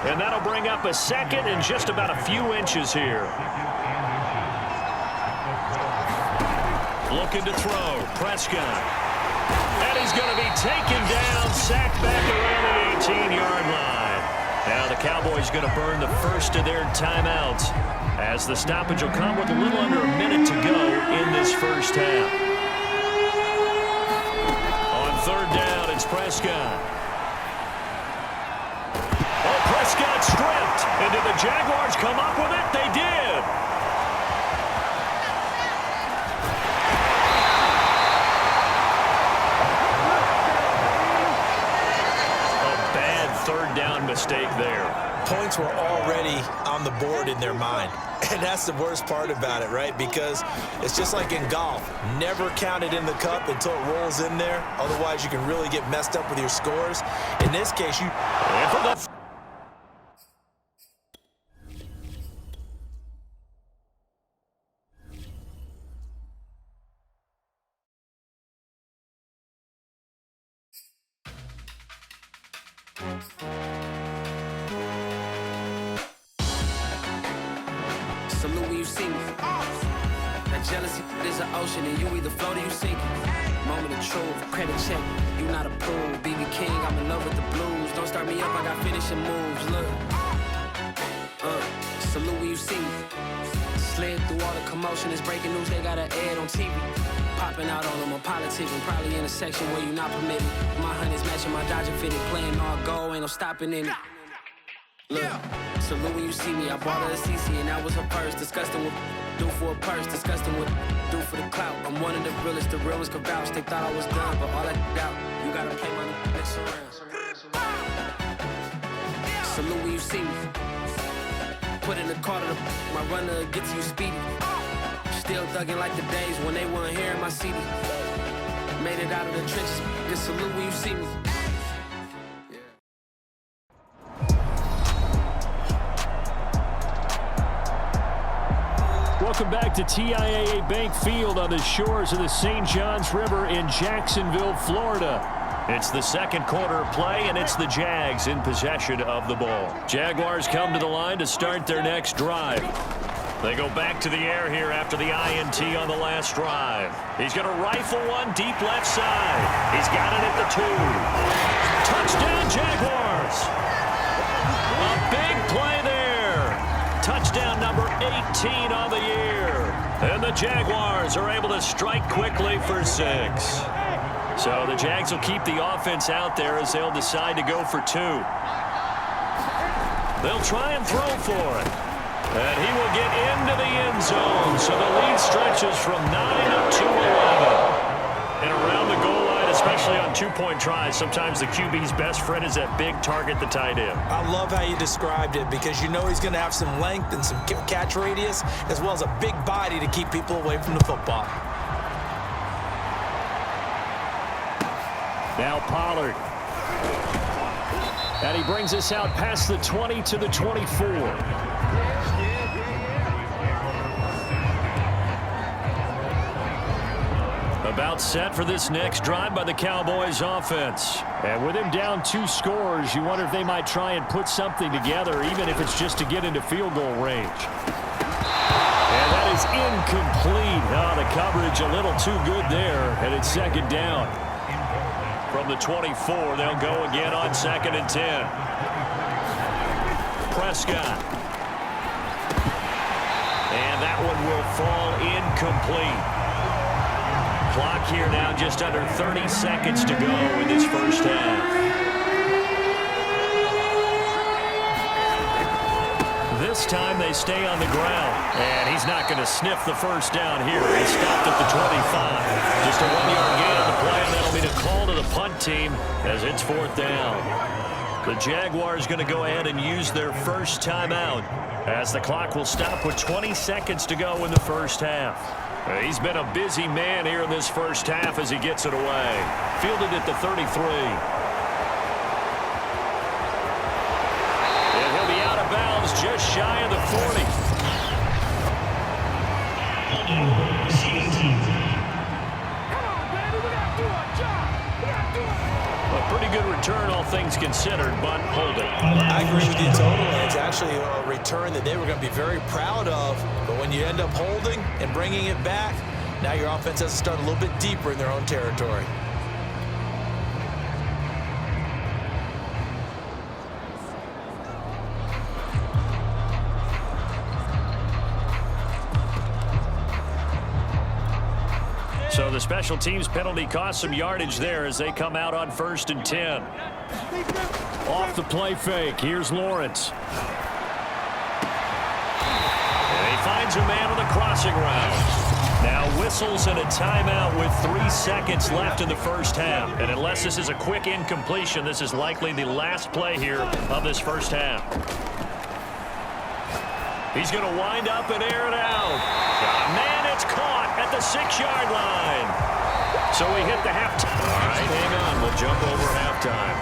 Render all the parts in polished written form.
And that'll bring up a second and just about a few inches here. Looking to throw. Prescott. And he's going to be taken down, sacked back around the 18-yard line. Now the Cowboys going to burn the first of their timeouts as the stoppage will come with a little under a minute to go in this first half. On third down, it's Prescott. Oh, Prescott stripped. And did the Jaguars come up with it? They did. A bad third down mistake there. Points were already on the board in their mind. And that's the worst part about it, right? Because it's just like in golf. Never count it in the cup until it rolls in there. Otherwise, you can really get messed up with your scores. In this case, you... Salute when you see me. That jealousy is an ocean, and you either float or you sink it. Moment of truth, credit check. You not approved. BB King, I'm in love with the blues. Don't start me up, I got finishing moves. Look. Salute when you see me. Slid through all the commotion. It's breaking news, they got an ad on TV. Popping out on them, I'm politicking. Probably in a section where you not permitted. My honey's matching my Dodger fitted. Playing all goal, ain't no stopping in it. Look, salute when you see me. I bought her a CC and that was her purse. Disgusting with do for a purse. Disgusting with do for the clout. I'm one of the realest, the realest could vouch. They thought I was done, but all that out. You gotta play my next around. Salute when you see me. Put in the car to my runner gets you speedy. Still thugging like the days when they weren't hearing my CD. Made it out of the trenches. Just salute when you see me. Welcome back to TIAA Bank Field on the shores of the St. Johns River in Jacksonville, Florida. It's the second quarter of play, and it's the Jags in possession of the ball. Jaguars come to the line to start their next drive. They go back to the air here after the INT on the last drive. He's going to rifle one deep left side. He's got it at the 2. Touchdown, Jaguars! A big play there. Touchdown number 18 on the year. And the Jaguars are able to strike quickly for 6. So the Jags will keep the offense out there as they'll decide to go for 2. They'll try and throw for it. And he will get into the end zone. So the lead stretches from 9 up to 11. And around the goal line, especially on two-point tries, sometimes the QB's best friend is that big target, the tight end. I love how you described it because you know he's going to have some length and some catch radius as well as a big body to keep people away from the football. Now Pollard. And he brings us out past the 20 to the 24. About set for this next drive by the Cowboys offense. And with him down 2 scores, you wonder if they might try and put something together, even if it's just to get into field goal range. And that is incomplete. Oh, the coverage a little too good there, and it's second down. From the 24, they'll go again on 2nd and 10. Prescott. And that one will fall incomplete. Clock here now just under 30 seconds to go in this first half. This time they stay on the ground. And he's not going to sniff the first down here. He stopped at the 25. Just a 1-yard gain on the play, and that'll be the call to the punt team as it's 4th down. The Jaguars going to go ahead and use their first timeout as the clock will stop with 20 seconds to go in the first half. He's been a busy man here in this first half as he gets it away. Fielded at the 33. And he'll be out of bounds just shy of the 40. A pretty good return, all things considered, but holding. I agree with you totally. It's actually a return that they were going to be very proud of. But when you end up holding and bringing it back, now your offense has to start a little bit deeper in their own territory. So the special teams penalty cost some yardage there as they come out on 1st and 10. Off the play fake. Here's Lawrence. And he finds a man on the crossing route. Now whistles and a timeout with 3 seconds left in the first half. And unless this is a quick incompletion, this is likely the last play here of this first half. He's going to wind up and air it out. Man, it's caught at the 6-yard line. So we hit the halftime. All right, hang on. We'll jump over halftime.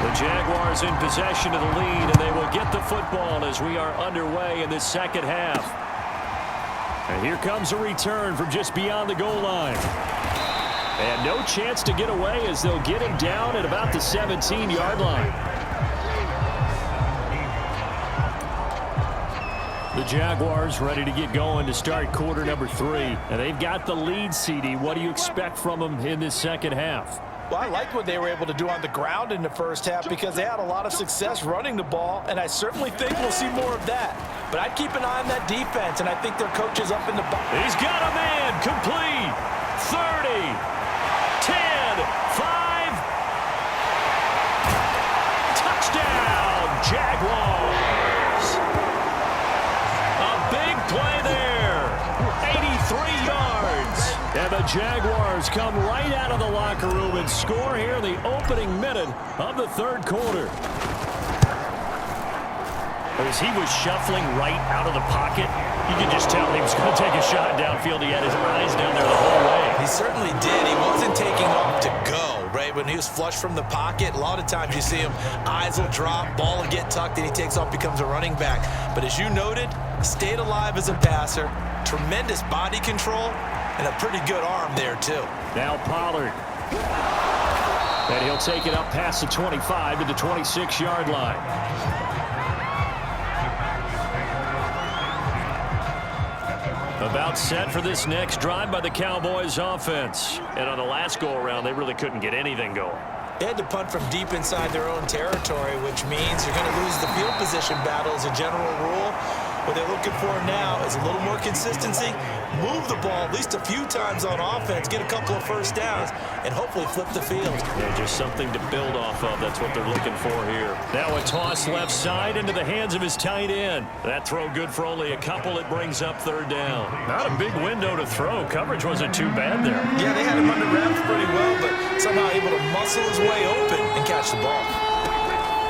The Jaguars in possession of the lead, and they will get the football as we are underway in this second half. And here comes a return from just beyond the goal line. And no chance to get away as they'll get him down at about the 17-yard line. The Jaguars ready to get going to start quarter number 3. And they've got the lead, CD. What do you expect from them in this second half? Well, I liked what they were able to do on the ground in the first half because they had a lot of success running the ball, and I certainly think we'll see more of that. But I'd keep an eye on that defense, and I think their coach is up in the box. He's got a man complete. 30, 10, 5. Touchdown, Jaguars. A big play there. 83 yards. And the Jaguars come right out of the locker room and score here in the opening minute of the third quarter. As he was shuffling right out of the pocket, you could just tell he was going to take a shot downfield. He had his eyes down there the whole way. He certainly did. He wasn't taking off to go, right? When he was flush from the pocket, a lot of times you see him, eyes will drop, ball will get tucked, and he takes off, becomes a running back. But as you noted, stayed alive as a passer, tremendous body control, and a pretty good arm there, too. Now Pollard. And he'll take it up past the 25 to the 26-yard line. About set for this next drive by the Cowboys offense. And on the last go-around, they really couldn't get anything going. They had to punt from deep inside their own territory, which means you're going to lose the field position battle as a general rule. What they're looking for now is a little more consistency, move the ball at least a few times on offense, get a couple of first downs, and hopefully flip the field. Yeah, just something to build off of. That's what they're looking for here. Now a toss left side into the hands of his tight end. That throw good for only a couple. It brings up third down. Not a big window to throw. Coverage wasn't too bad there. Yeah, they had him under wraps pretty well, but somehow able to muscle his way open and catch the ball.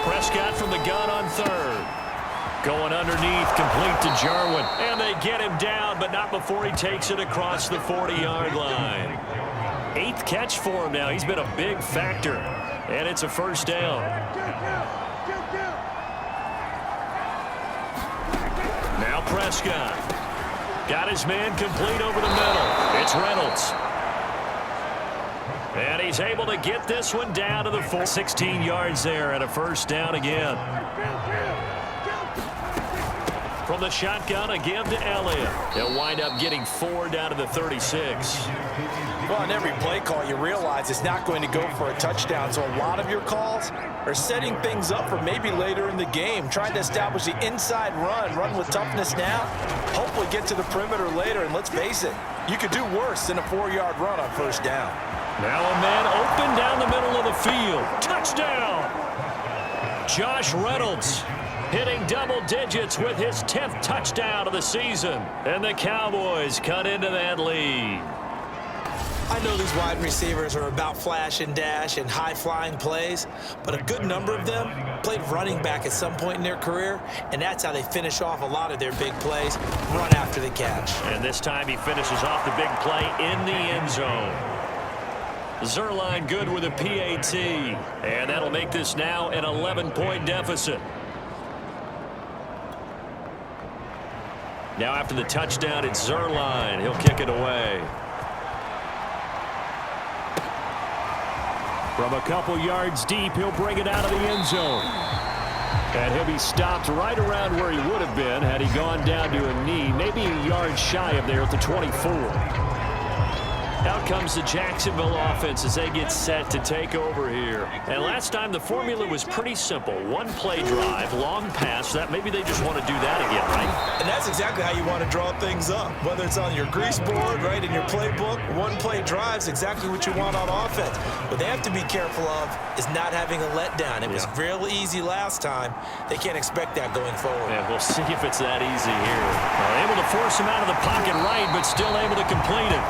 Prescott from the gun on third. Going underneath, complete to Jarwin. And they get him down, but not before he takes it across the 40-yard line. 8th catch for him now. He's been a big factor. And it's a first down. Now Prescott. Got his man complete over the middle. It's Reynolds. And he's able to get this one down to the 16 yards there and a first down again. From the shotgun, a give to Elliott. They'll wind up getting 4 down to the 36. Well, on every play call, you realize it's not going to go for a touchdown. So a lot of your calls are setting things up for maybe later in the game, trying to establish the inside run with toughness now, hopefully get to the perimeter later. And let's face it, you could do worse than a 4-yard run on first down. Now a man open down the middle of the field. Touchdown! Josh Reynolds hitting double digits with his 10th touchdown of the season. And the Cowboys cut into that lead. I know these wide receivers are about flash and dash and high-flying plays, but a good number of them played running back at some point in their career, and that's how they finish off a lot of their big plays, run after the catch. And this time he finishes off the big play in the end zone. Zerline good with a PAT. And that'll make this now an 11-point deficit. Now after the touchdown, it's Zerline. He'll kick it away. From a couple yards deep, he'll bring it out of the end zone. And he'll be stopped right around where he would have been had he gone down to a knee, maybe a yard shy of there at the 24. Out comes the Jacksonville offense as they get set to take over here. And last time the formula was pretty simple. One play drive, long pass. That maybe they just want to do that again, right? And that's exactly how you want to draw things up. Whether it's on your grease board, right, in your playbook, one play drive is exactly what you want on offense. What they have to be careful of is not having a letdown. It was real easy last time. They can't expect that going forward. Yeah, we'll see if it's that easy here. Able to force him out of the pocket right, but still able to complete it.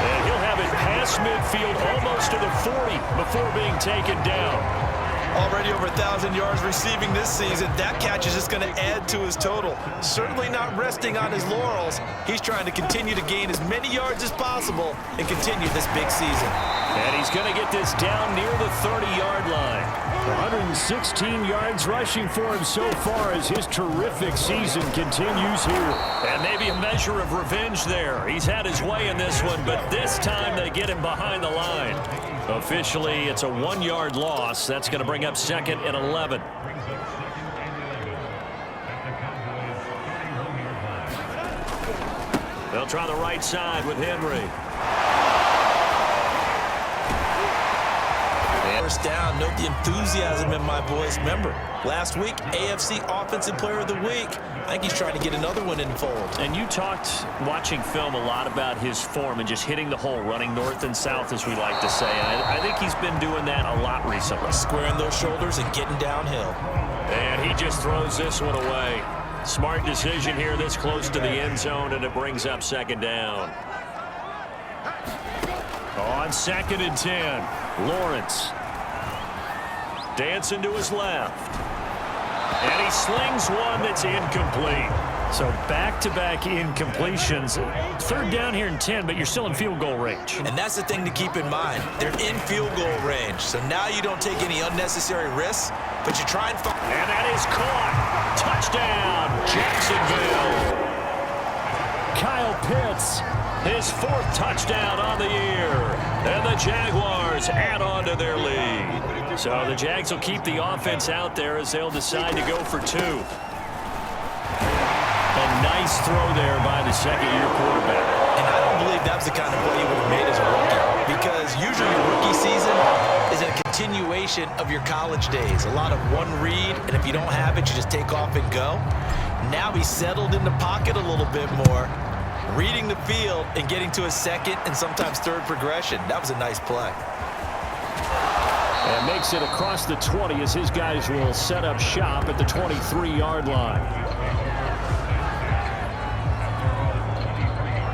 And he'll have it past midfield almost to the 40 before being taken down. Already over 1,000 yards receiving this season. That catch is just going to add to his total. Certainly not resting on his laurels. He's trying to continue to gain as many yards as possible and continue this big season. And he's going to get this down near the 30-yard line. 116 yards rushing for him so far as his terrific season continues here. And maybe a measure of revenge there. He's had his way in this one, but this time they get him behind the line. Officially, it's a 1-yard loss. That's going to bring up second and 11. They'll try the right side with Henry. First down. Note the enthusiasm in my boys. Remember, last week, AFC Offensive Player of the Week. I think he's trying to get another one in the fold. And you talked, watching film, a lot about his form and just hitting the hole, running north and south, as we like to say. And I think he's been doing that a lot recently. Squaring those shoulders and getting downhill. And he just throws this one away. Smart decision here this close to the end zone, and it brings up second down. On 2nd and 10, Lawrence. Dancing to his left. And he slings one that's incomplete. So back-to-back incompletions. 3rd down here and 10, but you're still in field goal range. And that's the thing to keep in mind. They're in field goal range. So now you don't take any unnecessary risks, but you try and find. And that is caught. Touchdown, Jacksonville. Kyle Pitts, his 4th touchdown on the year. And the Jaguars add on to their lead. So the Jags will keep the offense out there as they'll decide to go for 2. A nice throw there by the second-year quarterback. And I don't believe that was the kind of play he would have made as a rookie. Because usually your rookie season is a continuation of your college days. A lot of one read, and if you don't have it, you just take off and go. Now he's settled in the pocket a little bit more, reading the field and getting to a 2nd and sometimes 3rd progression. That was a nice play. And makes it across the 20 as his guys will set up shop at the 23-yard line.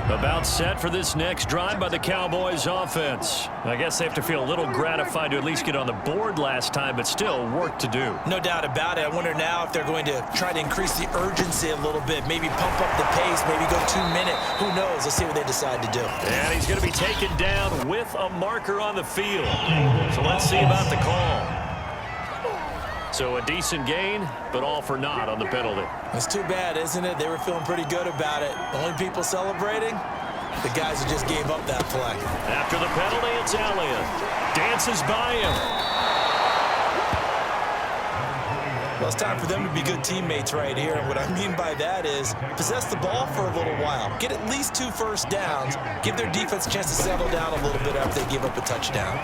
About set for this next drive by the Cowboys offense. I guess they have to feel a little gratified to at least get on the board last time, but still work to do. No doubt about it. I wonder now if they're going to try to increase the urgency a little bit, maybe pump up the pace, maybe go 2-minute. Who knows? Let's see what they decide to do. And he's going to be taken down with a marker on the field. So let's see about the call. So a decent gain, but all for naught on the penalty. It's too bad, isn't it? They were feeling pretty good about it. The only people celebrating, the guys who just gave up that play. After the penalty, it's Elliott. Dances by him. Well, it's time for them to be good teammates right here. And what I mean by that is possess the ball for a little while. Get at least 2 first downs. Give their defense a chance to settle down a little bit after they give up a touchdown.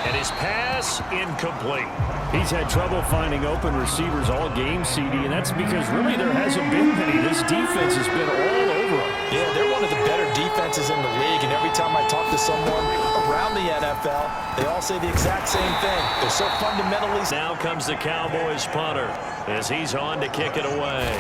And his pass incomplete. He's had trouble finding open receivers all game, CD, and that's because really there hasn't been many. This defense has been all over him. Yeah, they're one of the better defenses in the league, and every time I talk to someone around the NFL, they all say the exact same thing. They're so fundamentally. Now comes the Cowboys punter as he's on to kick it away.